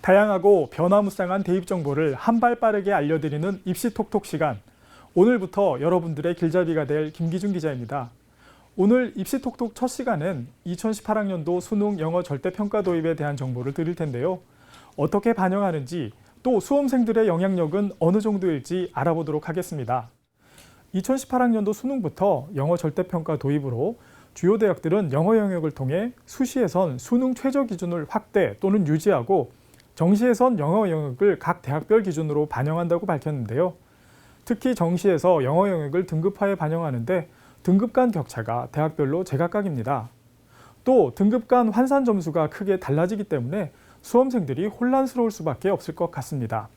다양하고 변화무쌍한 대입 정보를 한 발 빠르게 알려드리는 입시톡톡 시간. 오늘부터 여러분들의 길잡이가 될 김기준 기자입니다. 오늘 입시톡톡 첫 시간은 2018학년도 수능 영어 절대평가 도입에 대한 정보를 드릴 텐데요. 어떻게 반영하는지 또 수험생들의 영향력은 어느 정도일지 알아보도록 하겠습니다. 2018학년도 수능부터 영어 절대평가 도입으로 주요 대학들은 영어 영역을 통해 수시에선 수능 최저 기준을 확대 또는 유지하고 정시에선 영어 영역을 각 대학별 기준으로 반영한다고 밝혔는데요. 특히 정시에서 영어 영역을 등급화에 반영하는데 등급 간 격차가 대학별로 제각각입니다. 또 등급 간 환산 점수가 크게 달라지기 때문에 수험생들이 혼란스러울 수밖에 없을 것 같습니다.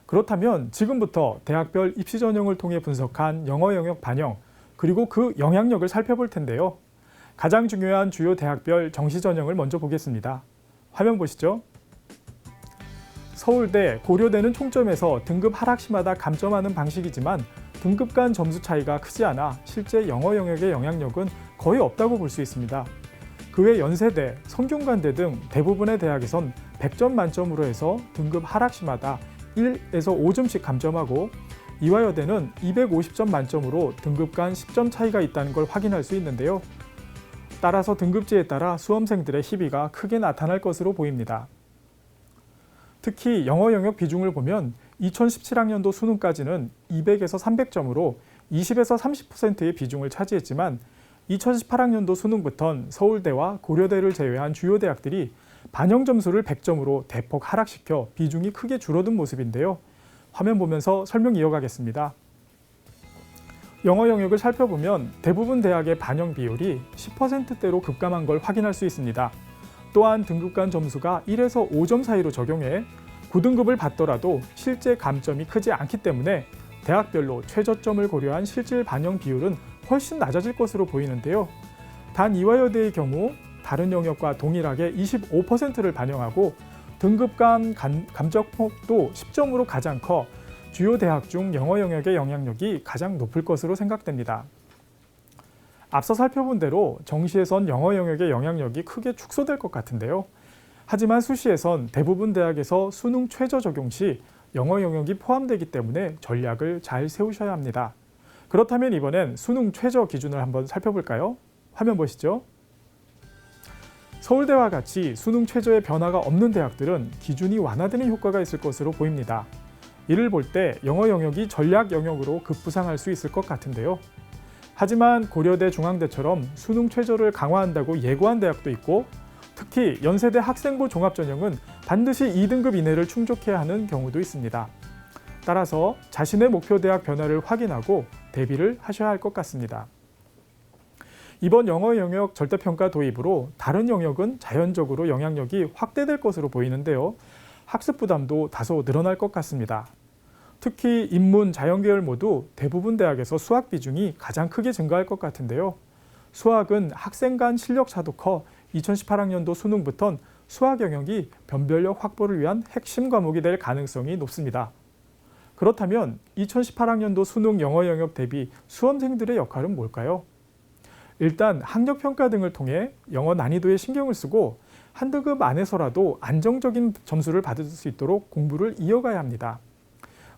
그렇다면 지금부터 대학별 입시 전형을 통해 분석한 영어 영역 반영, 그리고 그 영향력을 살펴볼 텐데요. 가장 중요한 주요 대학별 정시 전형을 먼저 보겠습니다. 화면 보시죠. 서울대, 고려대는 총점에서 등급 하락시마다 감점하는 방식이지만 등급 간 점수 차이가 크지 않아 실제 영어 영역의 영향력은 거의 없다고 볼 수 있습니다. 그 외 연세대, 성균관대 등 대부분의 대학에선 100점 만점으로 해서 등급 하락시마다 1에서 5점씩 감점하고 이화여대는 250점 만점으로 등급 간 10점 차이가 있다는 걸 확인할 수 있는데요. 따라서 등급제에 따라 수험생들의 희비가 크게 나타날 것으로 보입니다. 특히 영어 영역 비중을 보면 2017학년도 수능까지는 200에서 300점으로 20에서 30%의 비중을 차지했지만 2018학년도 수능부턴 서울대와 고려대를 제외한 주요 대학들이 반영 점수를 100점으로 대폭 하락시켜 비중이 크게 줄어든 모습인데요. 화면 보면서 설명 이어가겠습니다. 영어 영역을 살펴보면 대부분 대학의 반영 비율이 10%대로 급감한 걸 확인할 수 있습니다. 또한 등급 간 점수가 1에서 5점 사이로 적용해 9등급을 받더라도 실제 감점이 크지 않기 때문에 대학별로 최저점을 고려한 실질 반영 비율은 훨씬 낮아질 것으로 보이는데요. 단 이화여대의 경우 다른 영역과 동일하게 25%를 반영하고 등급 간 감점폭도 10점으로 가장 커 주요 대학 중 영어 영역의 영향력이 가장 높을 것으로 생각됩니다. 앞서 살펴본 대로 정시에선 영어 영역의 영향력이 크게 축소될 것 같은데요. 하지만 수시에선 대부분 대학에서 수능 최저 적용 시 영어 영역이 포함되기 때문에 전략을 잘 세우셔야 합니다. 그렇다면 이번엔 수능 최저 기준을 한번 살펴볼까요? 화면 보시죠. 서울대와 같이 수능 최저의 변화가 없는 대학들은 기준이 완화되는 효과가 있을 것으로 보입니다. 이를 볼 때 영어 영역이 전략 영역으로 급부상할 수 있을 것 같은데요. 하지만 고려대, 중앙대처럼 수능 최저를 강화한다고 예고한 대학도 있고 특히 연세대 학생부 종합전형은 반드시 2등급 이내를 충족해야 하는 경우도 있습니다. 따라서 자신의 목표 대학 변화를 확인하고 대비를 하셔야 할 것 같습니다. 이번 영어 영역 절대평가 도입으로 다른 영역은 자연적으로 영향력이 확대될 것으로 보이는데요. 학습 부담도 다소 늘어날 것 같습니다. 특히 인문, 자연계열 모두 대부분 대학에서 수학 비중이 가장 크게 증가할 것 같은데요. 수학은 학생 간 실력 차도 커 2018학년도 수능부턴 수학 영역이 변별력 확보를 위한 핵심 과목이 될 가능성이 높습니다. 그렇다면 2018학년도 수능 영어 영역 대비 수험생들의 역할은 뭘까요? 일단 학력평가 등을 통해 영어 난이도에 신경을 쓰고 한 등급 안에서라도 안정적인 점수를 받을 수 있도록 공부를 이어가야 합니다.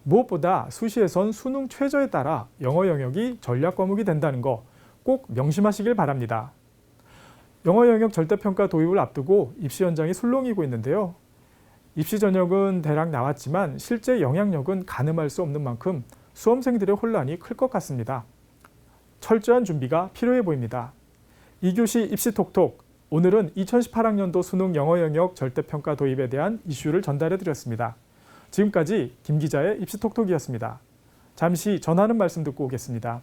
무엇보다 수시에선 수능 최저에 따라 영어 영역이 전략 과목이 된다는 거 꼭 명심하시길 바랍니다. 영어 영역 절대평가 도입을 앞두고 입시 현장이 술렁이고 있는데요. 입시 전형은 대략 나왔지만 실제 영향력은 가늠할 수 없는 만큼 수험생들의 혼란이 클 것 같습니다. 철저한 준비가 필요해 보입니다. 2교시 입시톡톡, 오늘은 2018학년도 수능 영어 영역 절대평가 도입에 대한 이슈를 전달해 드렸습니다. 지금까지 김 기자의 입시톡톡이었습니다. 잠시 전하는 말씀 듣고 오겠습니다.